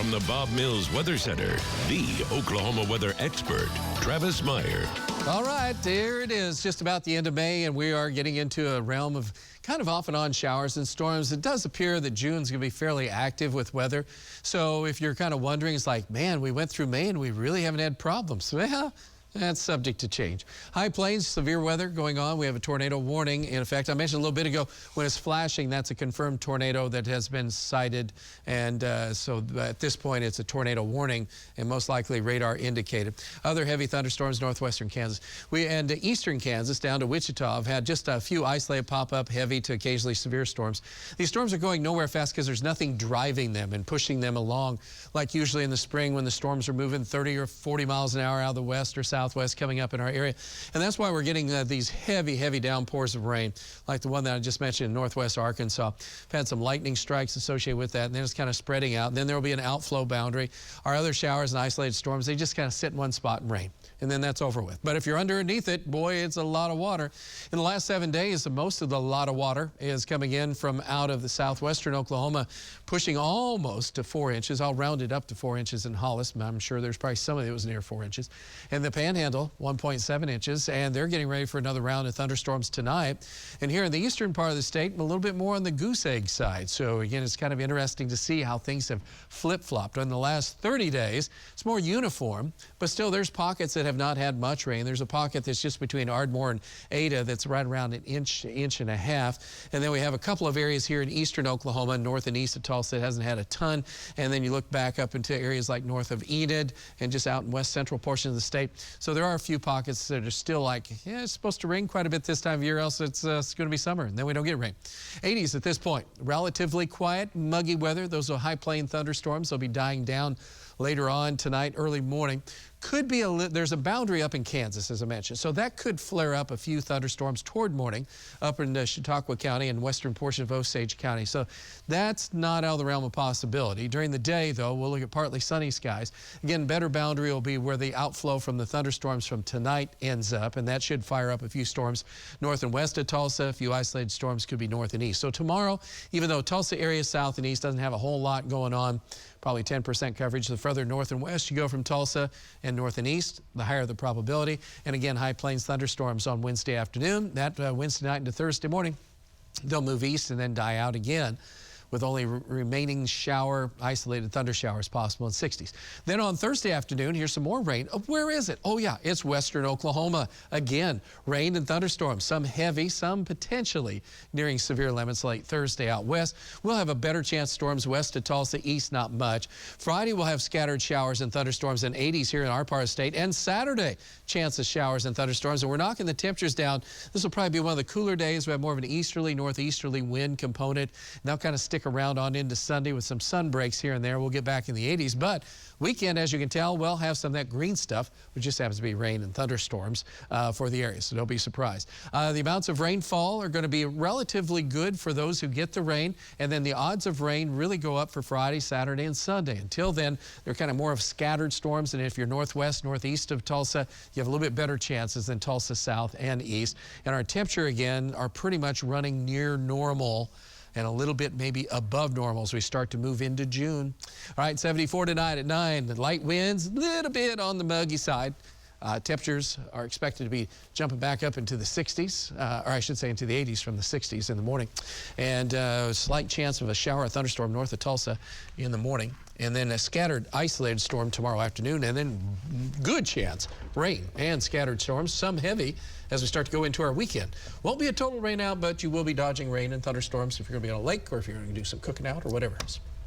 From the Bob Mills Weather Center, the Oklahoma weather expert, Travis Meyer. All right, there it is, just about the end of May, and we are getting into a realm of kind of off and on showers and storms. It does appear that June's going to be fairly active with weather. So if you're kind of wondering, it's like, man, we went through May and we really haven't had problems. Well, that's subject to change. High plains, severe weather going on. We have a tornado warning in effect. I mentioned a little bit ago when it's flashing, that's a confirmed tornado that has been sighted. And so at this point, it's a tornado warning and most likely radar indicated. Other heavy thunderstorms, northwestern Kansas. And eastern Kansas down to Wichita have had just a few isolated pop-up heavy to occasionally severe storms. These storms are going nowhere fast because there's nothing driving them and pushing them along like usually in the spring when the storms are moving 30 or 40 miles an hour out of the west or southwest coming up in our area. And that's why we're getting these heavy downpours of rain, like the one that I just mentioned in northwest Arkansas. We've had some lightning strikes associated with that, and then it's kind of spreading out. And then there will be an outflow boundary. Our other showers and isolated storms, they just kind of sit in one spot and rain, and then that's over with. But if you're underneath it, boy, it's a lot of water. In the last 7 days, most of the lot of water is coming in from out of the southwestern Oklahoma, pushing almost to 4 inches. I'll round it up to 4 inches in Hollis. I'm sure there's probably some of it was near 4 inches. And the Panhandle, 1.7 inches, and they're getting ready for another round of thunderstorms tonight. And here in the eastern part of the state, a little bit more on the goose egg side. So again, it's kind of interesting to see how things have flip-flopped. In the last 30 days, it's more uniform, but still there's pockets that have not had much rain. There's a pocket that's just between Ardmore and Ada that's right around an inch and a half. And then we have a couple of areas here in eastern Oklahoma, north and east of Tulsa, that hasn't had a ton. And then you look back up into areas like north of Enid and just out in west central portion of the state. So there are a few pockets that are still like, yeah, it's supposed to rain quite a bit this time of year, else it's going to be summer, and then we don't get rain. 80s at this point. Relatively quiet, muggy weather. Those are high plain thunderstorms. They'll be dying down later on tonight, early morning. Could be there's a boundary up in Kansas, as I mentioned, so that could flare up a few thunderstorms toward morning up in Chautauqua County and western portion of Osage County. So that's not out of the realm of possibility. During the day, though, we'll look at partly sunny skies. Again, better boundary will be where the outflow from the thunderstorms from tonight ends up, and that should fire up a few storms north and west of Tulsa. A few isolated storms could be north and east. So tomorrow, even though Tulsa area south and east doesn't have a whole lot going on, probably 10% coverage. The further north and west you go from Tulsa and north and east, the higher the probability. And again, high plains thunderstorms on Wednesday afternoon. That Wednesday night into Thursday morning, they'll move east and then die out again, with only remaining isolated thunder showers possible in 60s. Then on Thursday afternoon, here's some more rain. Oh, where is it? Oh yeah, it's western Oklahoma. Again, rain and thunderstorms, some heavy, some potentially nearing severe limits late Thursday out west. We'll have a better chance storms west of Tulsa, east not much. Friday we'll have scattered showers and thunderstorms in 80s here in our part of the state. And Saturday, chance of showers and thunderstorms. And we're knocking the temperatures down. This will probably be one of the cooler days. We have more of an easterly, northeasterly wind component. And that'll kind of stick around on into Sunday with some sun breaks here and there. We'll get back in the 80s, but weekend, as you can tell, we'll have some of that green stuff, which just happens to be rain and thunderstorms for the area, so don't be surprised. The amounts of rainfall are going to be relatively good for those who get the rain, and then the odds of rain really go up for Friday, Saturday, and Sunday. Until then, they're kind of more of scattered storms, and if you're northwest, northeast of Tulsa, you have a little bit better chances than Tulsa south and east. And our temperature, again, are pretty much running near normal and a little bit maybe above normal as we start to move into June. All right, 74 tonight at 9. The light winds, a little bit on the muggy side. Temperatures are expected to be jumping back up into the 60s, or I should say into the 80s from the 60s in the morning. And a slight chance of a shower or thunderstorm north of Tulsa in the morning. And then a scattered isolated storm tomorrow afternoon, and then good chance rain and scattered storms, some heavy as we start to go into our weekend. Won't be a total rain out, but you will be dodging rain and thunderstorms if you're going to be on a lake or if you're going to do some cooking out or whatever else.